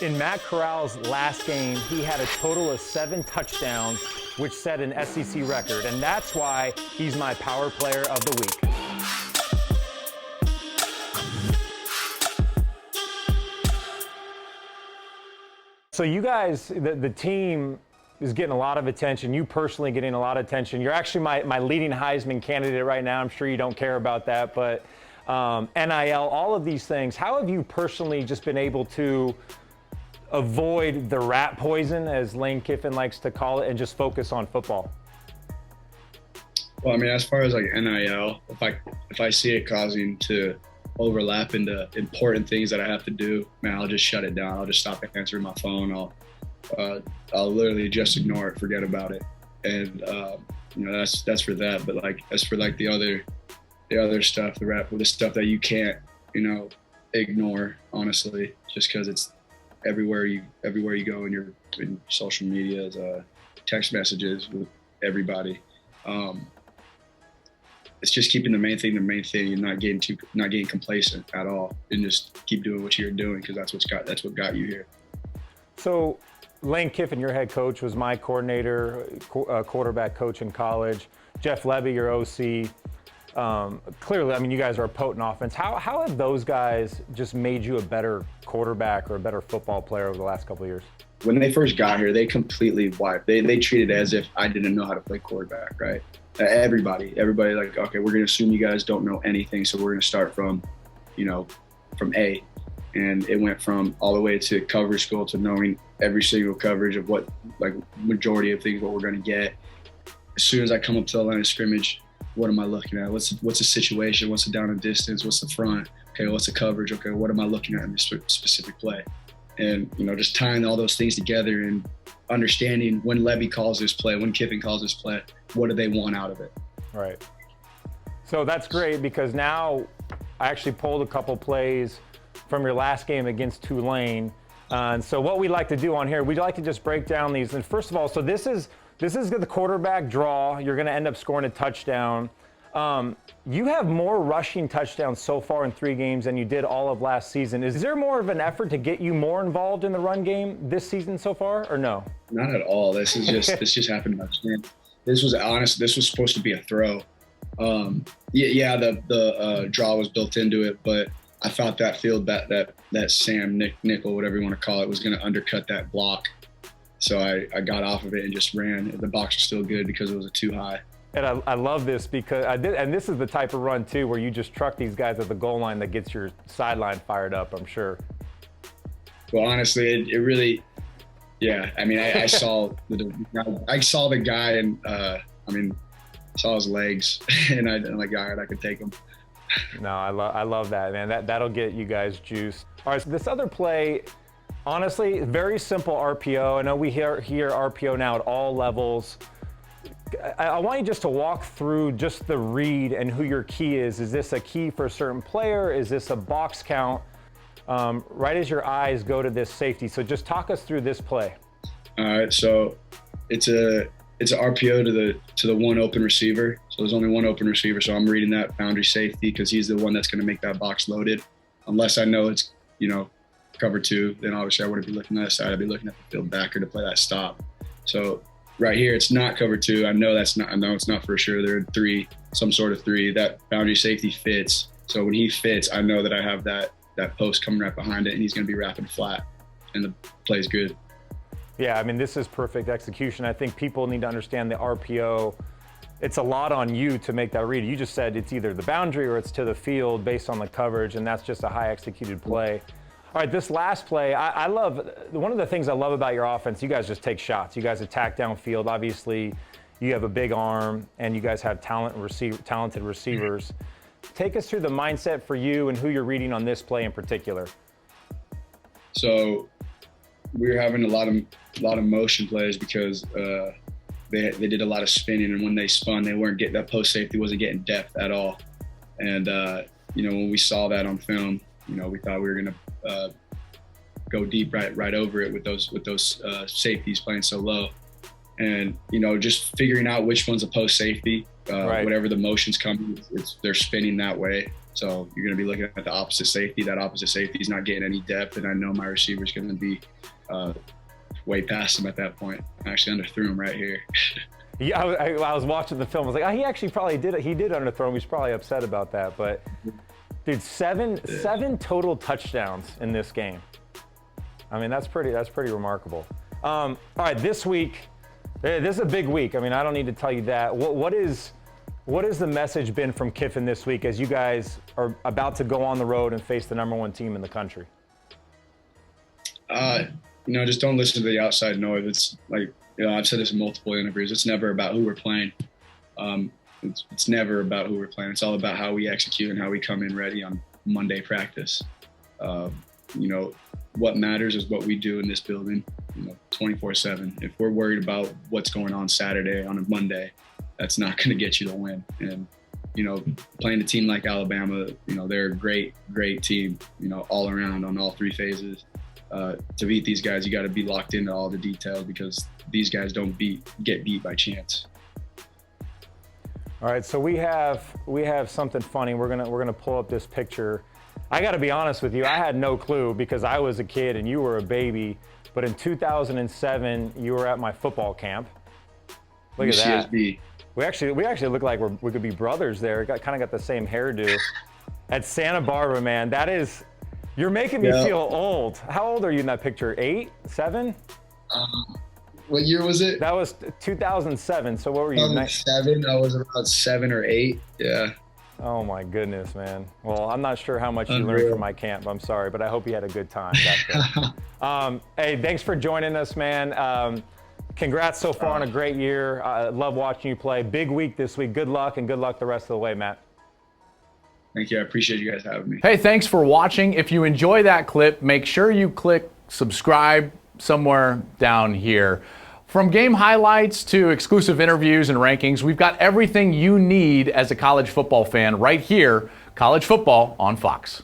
In Matt Corral's last game, he had a total of 7 touchdowns, which set an SEC record, and that's why he's my Power Player of the Week. So you guys, the team is getting a lot of attention. You personally getting a lot of attention. You're actually my leading Heisman candidate right now. I'm sure you don't care about that, but NIL, all of these things. How have you personally just been able to avoid the rat poison, as Lane Kiffin likes to call it, and just focus on football? Well, I mean, as far as like NIL, if I see it causing to overlap into important things that I have to do, man, I'll just shut it down. I'll just stop answering my phone. I'll literally just ignore it, forget about it, and that's for that. But like as for like the other stuff, the stuff that you can't ignore, honestly, just because it's everywhere you go in social media, text messages with everybody. It's just keeping the main thing, and not getting complacent at all, and just keep doing what you're doing, because that's what got you here. So Lane Kiffin, your head coach, was my coordinator, quarterback coach in college. Jeff Levy, your OC. Clearly, I mean, you guys are a potent offense. How have those guys just made you a better quarterback or a better football player over the last couple of years? When they first got here, they completely wiped. They treated it as if I didn't know how to play quarterback, right? Everybody like, okay, we're going to assume you guys don't know anything, so we're going to start from A. And it went from all the way to coverage school to knowing every single coverage of what, like, majority of things, what we're going to get. As soon as I come up to the line of scrimmage, what am I looking at? What's the situation? What's the down and distance? What's the front? Okay, what's the coverage? Okay, what am I looking at in this specific play? And, just tying all those things together and understanding when Levy calls this play, when Kiffin calls this play, what do they want out of it? Right. So that's great, because now I actually pulled a couple plays from your last game against Tulane. And so what we like to do on here, we'd like to just break down these. And first of all, so this is the quarterback draw. You're going to end up scoring a touchdown. You have more rushing touchdowns so far in 3 games than you did all of last season. Is there more of an effort to get you more involved in the run game this season so far, or no? Not at all. This just happened by chance. This was supposed to be a throw. The draw was built into it, but I thought that field, that Sam nickel, whatever you want to call it, was going to undercut that block. So I got off of it and just ran. The box was still good because it was too high. And I love this, because and this is the type of run too where you just truck these guys at the goal line that gets your sideline fired up, I'm sure. Well, honestly, it really, yeah. I mean, I saw the guy, and saw his legs, and I'm like, all right, I could take him. No, I love that, man. That'll get you guys juiced. All right, so this other play, honestly, very simple RPO. I know we hear RPO now at all levels. I want you just to walk through just the read and who your key is. Is this a key for a certain player? Is this a box count? Right as your eyes go to this safety. So just talk us through this play. All right, so it's an RPO to the one open receiver. So there's only one open receiver. So I'm reading that boundary safety because he's the one that's going to make that box loaded. Unless I know it's cover 2, then obviously I wouldn't be looking at that side. I'd be looking at the field backer to play that stop. So right here, it's not cover 2. I know it's not for sure. There are 3, some sort of 3. That boundary safety fits. So when he fits, I know that I have that post coming right behind it, and he's going to be wrapping flat, and the play's good. Yeah, I mean, this is perfect execution. I think people need to understand the RPO. It's a lot on you to make that read. You just said it's either the boundary or it's to the field based on the coverage, and that's just a high executed play. All right, this last play, I love, one of the things I love about your offense, you guys just take shots. You guys attack downfield. Obviously, you have a big arm, and you guys have talented receivers. Take us through the mindset for you and who you're reading on this play in particular. So we were having a lot of motion plays because they did a lot of spinning, and when they spun, they weren't getting that post safety wasn't getting depth at all. And when we saw that on film, we thought we were going to go deep right over it with those safeties playing so low, and just figuring out which one's a post safety. Right. Whatever the motion's coming, they're spinning that way. So you're going to be looking at the opposite safety. That opposite safety is not getting any depth, and I know my receiver's going to be way past him at that point. I actually underthrew him right here. Yeah, I was watching the film. I was like, oh, he actually probably did it. He did underthrow him. He's probably upset about that. But, dude, seven total touchdowns in this game. I mean, that's pretty remarkable. All right, this week, this is a big week. I mean, I don't need to tell you that. What has the message been from Kiffin this week as you guys are about to go on the road and face the #1 team in the country? Just don't listen to the outside noise. It's like, I've said this in multiple interviews. It's never about who we're playing. It's never about who we're playing. It's all about how we execute and how we come in ready on Monday practice. What matters is what we do in this building, 24/7. If we're worried about what's going on Saturday on a Monday, that's not going to get you the win. And, playing a team like Alabama, they're a great, great team, all around on all three phases. To beat these guys, you got to be locked into all the details because these guys don't get beat by chance. All right, so we have something funny. We're gonna pull up this picture. I got to be honest with you. I had no clue because I was a kid and you were a baby. But in 2007, you were at my football camp. Look at that. CFB. We actually look like we could be brothers there. Kind of got the same hairdo. At Santa Barbara, man. That is. You're making me feel old. How old are you in that picture? 8, 7? What year was it? That was 2007. So what were you? 2007. I was about 7 or 8. Yeah. Oh my goodness, man. Well, I'm not sure how much you learned from my camp. I'm sorry, but I hope you had a good time back there. Hey, thanks for joining us, man. Congrats so far on a great year. I love watching you play. Big week this week. Good luck, and good luck the rest of the way, Matt. Thank you. I appreciate you guys having me. Hey, thanks for watching. If you enjoy that clip, make sure you click subscribe somewhere down here. From game highlights to exclusive interviews and rankings, we've got everything you need as a college football fan right here, College Football on Fox.